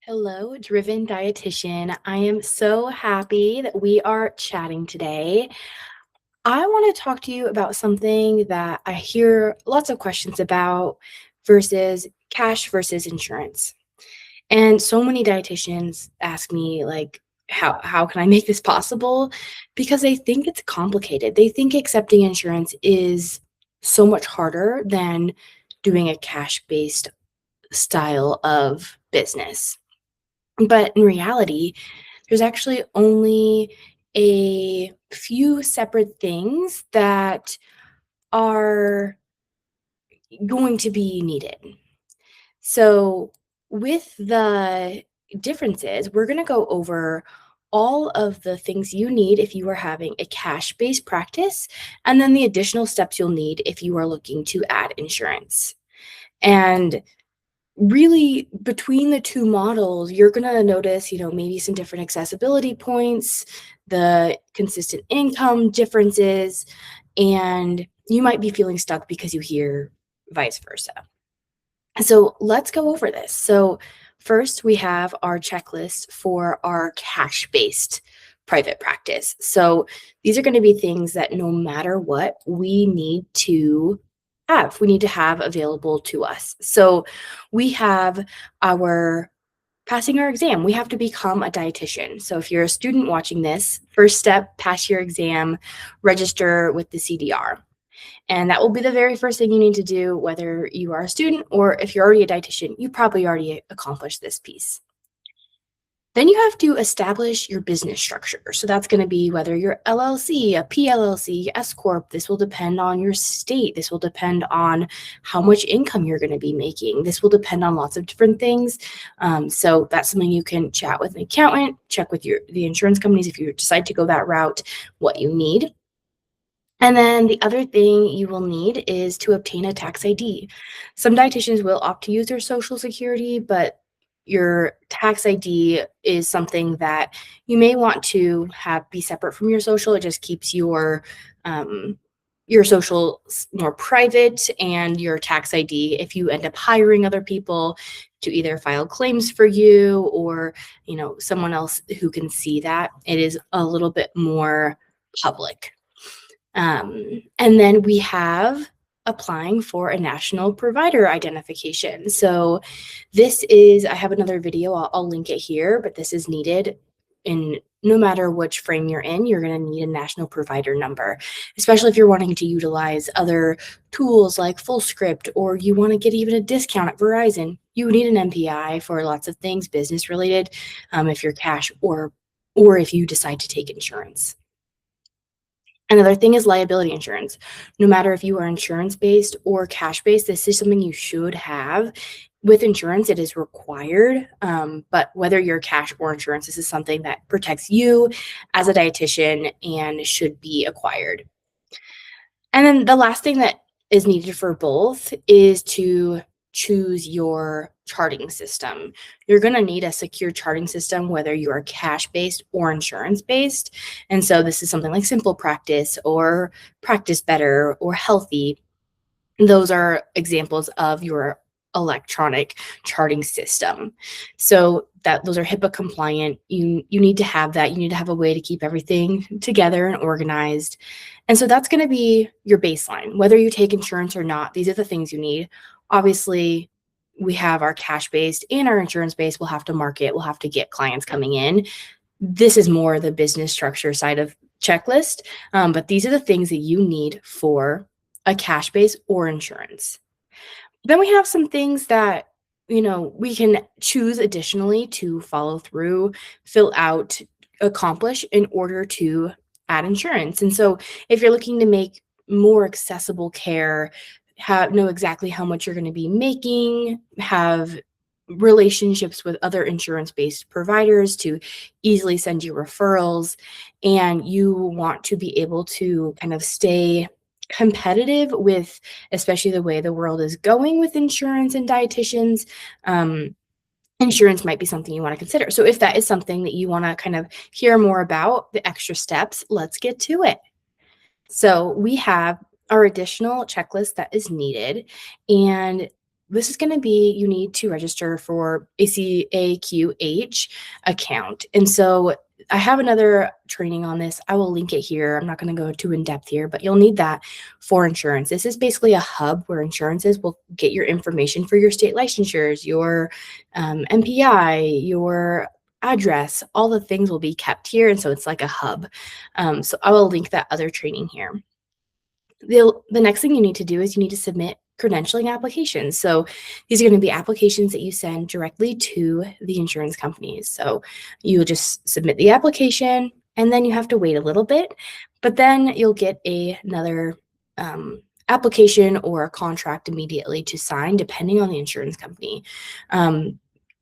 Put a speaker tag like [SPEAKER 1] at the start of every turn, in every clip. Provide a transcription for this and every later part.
[SPEAKER 1] Hello, driven dietitian. I am so happy that we are chatting today. I want to talk to you about something that I hear lots of questions about versus cash versus insurance. And so many dietitians ask me like how can I make this possible? Because they think it's complicated. They think accepting insurance is so much harder than doing a cash-based style of business. But in reality, there's actually only a few separate things that are going to be needed. So, with the differences, we're going to go over all of the things you need if you are having a cash-based practice, and then the additional steps you'll need if you are looking to add insurance. And really, between the two models, you're gonna notice, maybe some different accessibility points, the consistent income differences, and you might be feeling stuck because you hear vice versa. So let's go over this. So first, we have our checklist for our cash-based private practice. So these are going to be things that no matter what, we need to have available to us. So we have our passing our exam. We have to become a dietitian. So if you're a student watching this, first step, pass your exam, register with the CDR. And that will be the very first thing you need to do, whether you are a student or if you're already a dietitian, you probably already accomplished this piece. Then you have to establish your business structure. So that's going to be whether you're LLC, a PLLC, S Corp. This will depend on your state. This will depend on how much income you're going to be making. This will depend on lots of different things. So that's something you can chat with an accountant, check with the insurance companies if you decide to go that route, what you need. And then the other thing you will need is to obtain a tax ID. Some dietitians will opt to use their Social Security, but your tax ID is something that you may want to have be separate from your social. It just keeps your social more private, and your tax ID, if you end up hiring other people to either file claims for you or someone else who can see that, it is a little bit more public. And then we have applying for a national provider identification. So this is, I have another video, I'll link it here, but this is needed in no matter which frame you're in, you're going to need a national provider number, especially if you're wanting to utilize other tools like FullScript, or you want to get even a discount at Verizon. You need an MPI for lots of things business related, if you're cash or if you decide to take insurance. Another thing is liability insurance. No matter if you are insurance-based or cash-based, this is something you should have. With insurance, it is required, but whether you're cash or insurance, this is something that protects you as a dietitian and should be acquired. And then the last thing that is needed for both is to choose your charting system. You're going to need a secure charting system, whether you are cash-based or insurance-based. And so this is something like Simple Practice or Practice Better or Healthy. Those are examples of your electronic charting system. So those are HIPAA compliant. You need to have that. You need to have a way to keep everything together and organized. And so that's going to be your baseline. Whether you take insurance or not, these are the things you need. Obviously, we have our cash-based and our insurance-based. We'll have to market. We'll have to get clients coming in. This is more the business structure side of checklist, but these are the things that you need for a cash-based or insurance. Then we have some things that, we can choose additionally to follow through, fill out, accomplish in order to add insurance. And so if you're looking to make more accessible care, know exactly how much you're going to be making, have relationships with other insurance-based providers to easily send you referrals, and you want to be able to kind of stay competitive with, especially the way the world is going with insurance and dietitians, insurance might be something you want to consider. So if that is something that you want to kind of hear more about, the extra steps, let's get to it. So we have our additional checklist that is needed, and this is going to be, you need to register for a CAQH account. And so I have another training on this. I will link it here. I'm not going to go too in depth here, but you'll need that for insurance. This is basically a hub where insurances will get your information for your state licensures, your MPI, your address, all the things will be kept here. And so it's like a hub. So I will link that other training here. The next thing you need to do is you need to submit credentialing applications. So these are going to be applications that you send directly to the insurance companies. So you just submit the application and then you have to wait a little bit, but then you'll get another application or a contract immediately to sign depending on the insurance company.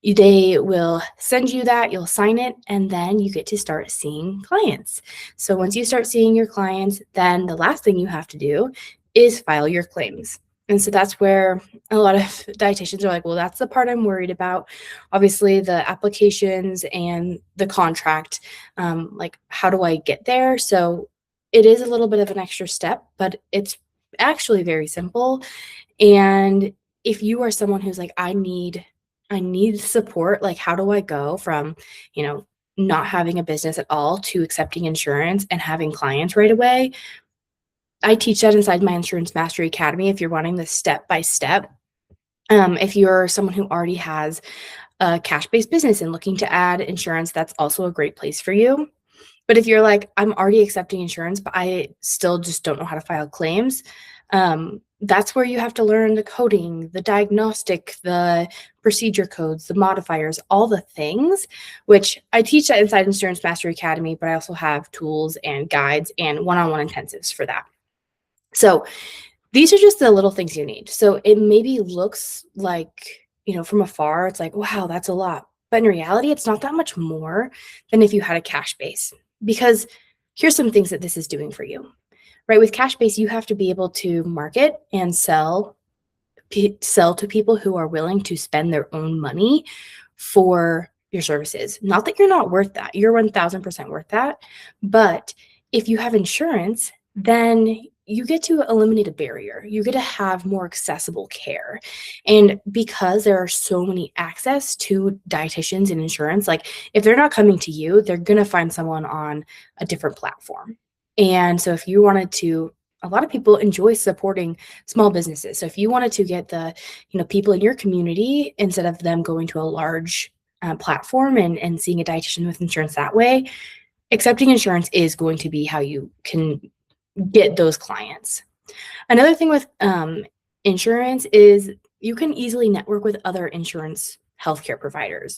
[SPEAKER 1] They will send you that, you'll sign it, and then you get to start seeing clients. So once you start seeing your clients, then the last thing you have to do is file your claims. And so that's where a lot of dietitians are like, well, that's the part I'm worried about. Obviously, the applications and the contract, like how do I get there? So it is a little bit of an extra step, but it's actually very simple. And if you are someone who's like, I need support, like how do I go from, not having a business at all to accepting insurance and having clients right away? I teach that inside my Insurance Mastery Academy if you're wanting this step by step. If you're someone who already has a cash-based business and looking to add insurance, that's also a great place for you. But if you're like, I'm already accepting insurance, but I still just don't know how to file claims, that's where you have to learn the coding, the diagnostic, the procedure codes, the modifiers, all the things, which I teach that inside Insurance Mastery Academy, but I also have tools and guides and one-on-one intensives for that. So these are just the little things you need. So it maybe looks like, from afar, it's like, wow, that's a lot. But in reality, it's not that much more than if you had a cash base, because here's some things that this is doing for you. Right, with cash base, you have to be able to market and sell to people who are willing to spend their own money for your services. Not that you're not worth that. You're 1000% worth that. But if you have insurance, then you get to eliminate a barrier. You get to have more accessible care. And because there are so many access to dietitians and insurance, like if they're not coming to you, they're going to find someone on a different platform. And so if you wanted to, a lot of people enjoy supporting small businesses. So if you wanted to get the, people in your community, instead of them going to a large platform and seeing a dietitian with insurance that way, accepting insurance is going to be how you can get those clients. Another thing with insurance is you can easily network with other insurance healthcare providers.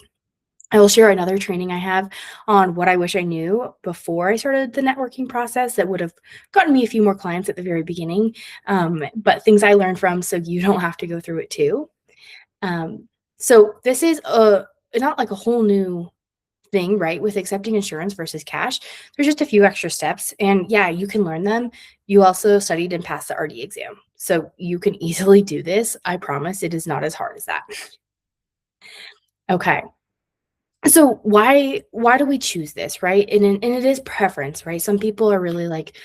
[SPEAKER 1] I will share another training I have on what I wish I knew before I started the networking process that would have gotten me a few more clients at the very beginning, but things I learned from so you don't have to go through it too. So this is not like a whole new thing, right? With accepting insurance versus cash, there's just a few extra steps, and yeah, you can learn them. You also studied and passed the RD exam, so you can easily do this. I promise it is not as hard as that. Okay. So why do we choose this, right? And it is preference, right? Some people are really like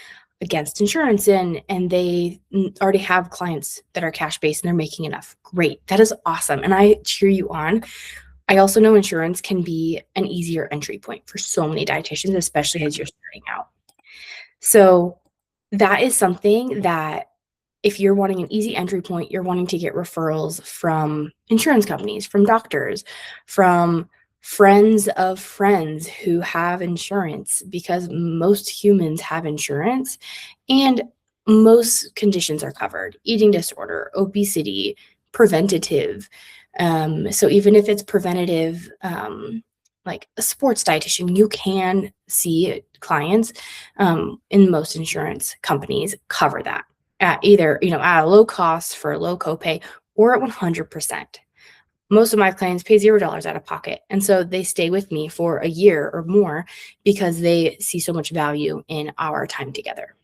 [SPEAKER 1] against insurance and they already have clients that are cash based and they're making enough. Great. That is awesome. And I cheer you on. I also know insurance can be an easier entry point for so many dietitians, especially as you're starting out. So that is something that if you're wanting an easy entry point, you're wanting to get referrals from insurance companies, from doctors, from friends of friends who have insurance, because most humans have insurance and most conditions are covered: eating disorder, obesity, preventative. So even if it's preventative, like a sports dietitian, you can see clients in most insurance companies cover that at either, at a low cost for a low copay or at 100%. Most of my clients pay $0 out of pocket. And so they stay with me for a year or more because they see so much value in our time together.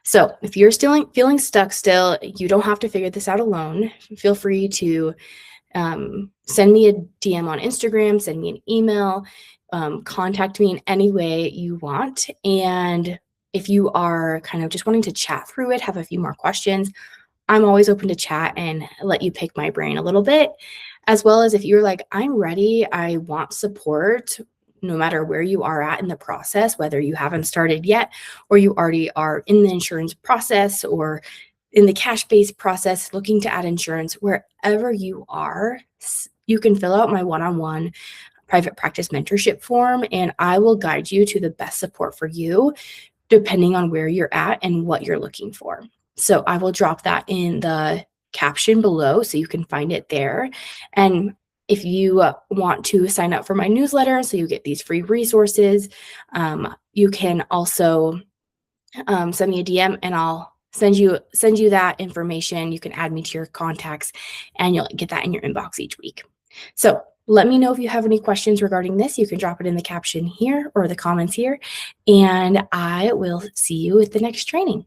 [SPEAKER 1] So if you're still feeling stuck still, you don't have to figure this out alone. Feel free to send me a DM on Instagram, send me an email, contact me in any way you want. And if you are kind of just wanting to chat through it, have a few more questions, I'm always open to chat and let you pick my brain a little bit, as well as if you're like, I'm ready, I want support, no matter where you are at in the process, whether you haven't started yet or you already are in the insurance process or in the cash-based process looking to add insurance, wherever you are, you can fill out my one-on-one private practice mentorship form, and I will guide you to the best support for you, depending on where you're at and what you're looking for. So I will drop that in the caption below so you can find it there. And if you want to sign up for my newsletter so you get these free resources, you can also send me a DM and I'll send you that information. You can add me to your contacts and you'll get that in your inbox each week. So let me know if you have any questions regarding this. You can drop it in the caption here or the comments here, and I will see you at the next training.